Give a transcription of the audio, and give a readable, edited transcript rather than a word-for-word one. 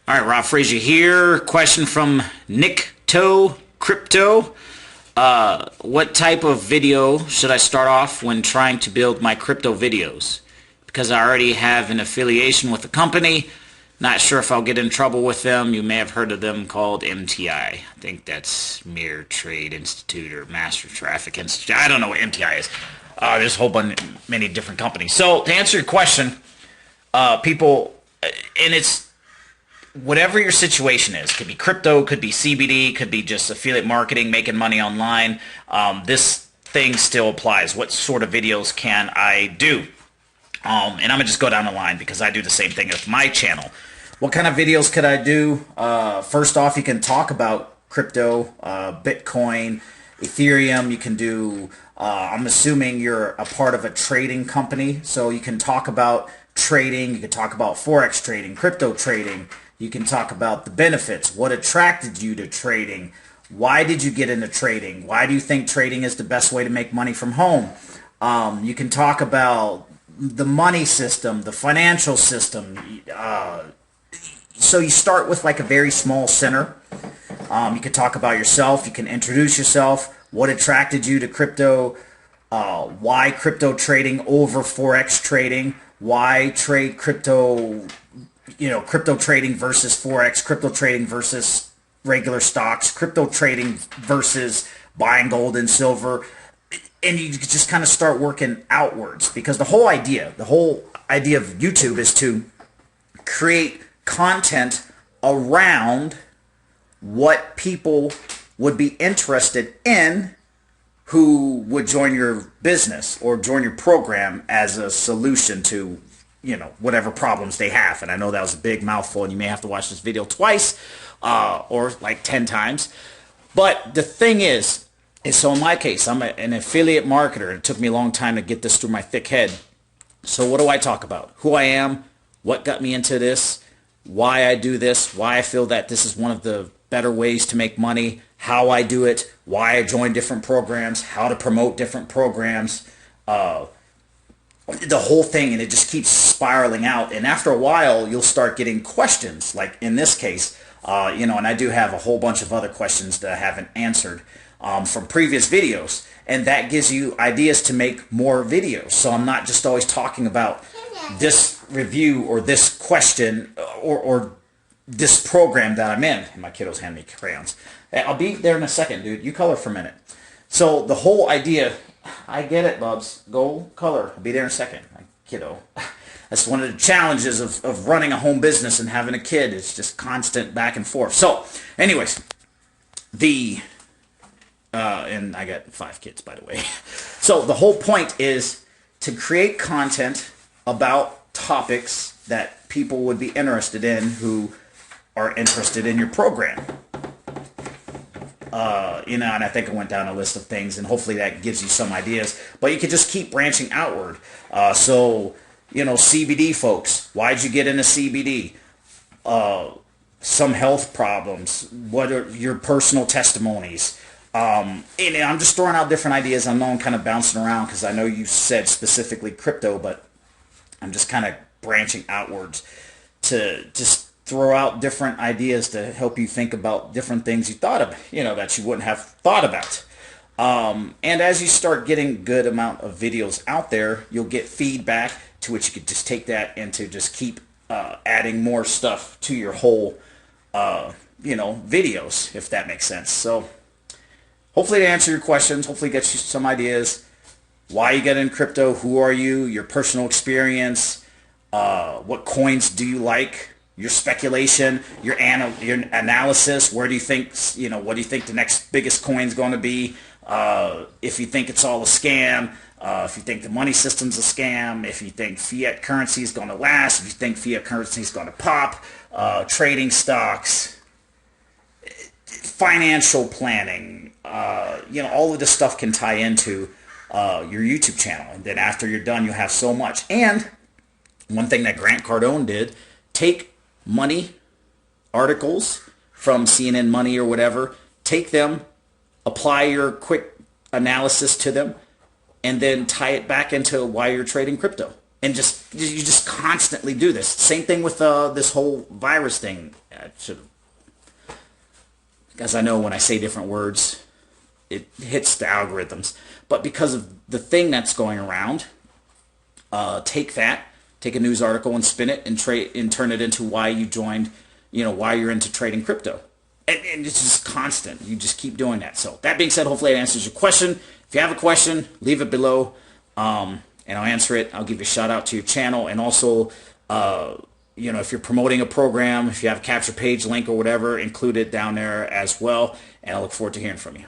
All right, Rob Frazier here. Question from Nick Toe Crypto. What type of video should I start off when trying to build my crypto videos? Because I already have an affiliation with the company. Not sure if I'll get in trouble with them. You may have heard of them called MTI. I think that's Mere Trade Institute or Master Traffic Institute. I don't know what MTI is. There's a whole bunch, many different companies. So to answer your question, people, and it's whatever your situation is, could be crypto, could be CBD, could be just affiliate marketing, making money online. This thing still applies. What sort of videos can I do? And I'm going to just go down the line because I do the same thing with my channel. What kind of videos could I do? First off, you can talk about crypto, Bitcoin, Ethereum. You can do, I'm assuming you're a part of a trading company, so you can talk about trading. You can talk about forex trading, crypto trading. You can talk about the benefits. What attracted you to trading? Why did you get into trading? Why do you think trading is the best way to make money from home? You can talk about the money system, the financial system. So you start with like a very small center. You can talk about yourself. You can introduce yourself. What attracted you to crypto? Why crypto trading over forex trading? Why trade crypto? Crypto trading versus forex, crypto trading versus regular stocks, crypto trading versus buying gold and silver. And you just kind of start working outwards, because the whole idea of YouTube is to create content around what people would be interested in who would join your business or join your program as a solution to whatever problems they have. And I know that was a big mouthful, and you may have to watch this video twice or like 10 times. But the thing is so in my case, I'm an affiliate marketer. It took me a long time to get this through my thick head. So what do I talk about? Who I am, what got me into this, why I do this, why I feel that this is one of the better ways to make money, how I do it, why I join different programs, how to promote different programs, the whole thing. And it just keeps spiraling out, and after a while you'll start getting questions like in this case, and I do have a whole bunch of other questions that I haven't answered from previous videos, and that gives you ideas to make more videos. So I'm not just always talking about this review or this question or this program that I'm in. And my kiddos hand me crayons. Hey, I'll be there in a second, dude. You color for a minute. So the whole idea, I get it, Bubs. Go color. I'll be there in a second, kiddo. That's one of the challenges of running a home business and having a kid. It's just constant back and forth. So, anyways, and I got 5 kids, by the way. So the whole point is to create content about topics that people would be interested in who are interested in your program. And I think I went down a list of things, and hopefully that gives you some ideas. But you could just keep branching outward. CBD folks, why'd you get into CBD? Some health problems. What are your personal testimonies? And I'm just throwing out different ideas. I know I'm kind of bouncing around because I know you said specifically crypto, but I'm just kind of branching outwards to just throw out different ideas to help you think about different things you thought of, that you wouldn't have thought about. And as you start getting good amount of videos out there, you'll get feedback to which you could just take that and to just keep adding more stuff to your whole, videos, if that makes sense. So hopefully to answer your questions, hopefully get you some ideas. Why you get in crypto, who are you, your personal experience, what coins do you like, your speculation, your analysis, where do you think, what do you think the next biggest coin is going to be, if you think it's all a scam, if you think the money system's a scam, if you think fiat currency is going to last, if you think fiat currency is going to pop, trading stocks, financial planning, all of this stuff can tie into your YouTube channel. And then after you're done, you'll have so much. And one thing that Grant Cardone did, take money articles from CNN Money or whatever, take them, apply your quick analysis to them, and then tie it back into why you're trading crypto. And you just constantly do this. Same thing with this whole virus thing. Because I know when I say different words, it hits the algorithms. But because of the thing that's going around, take that, take a news article and spin it and turn it into why you joined, why you're into trading crypto. And it's just constant. You just keep doing that. So that being said, hopefully it answers your question. If you have a question, leave it below, and I'll answer it. I'll give you a shout out to your channel. And also, if you're promoting a program, if you have a capture page link or whatever, include it down there as well. And I look forward to hearing from you.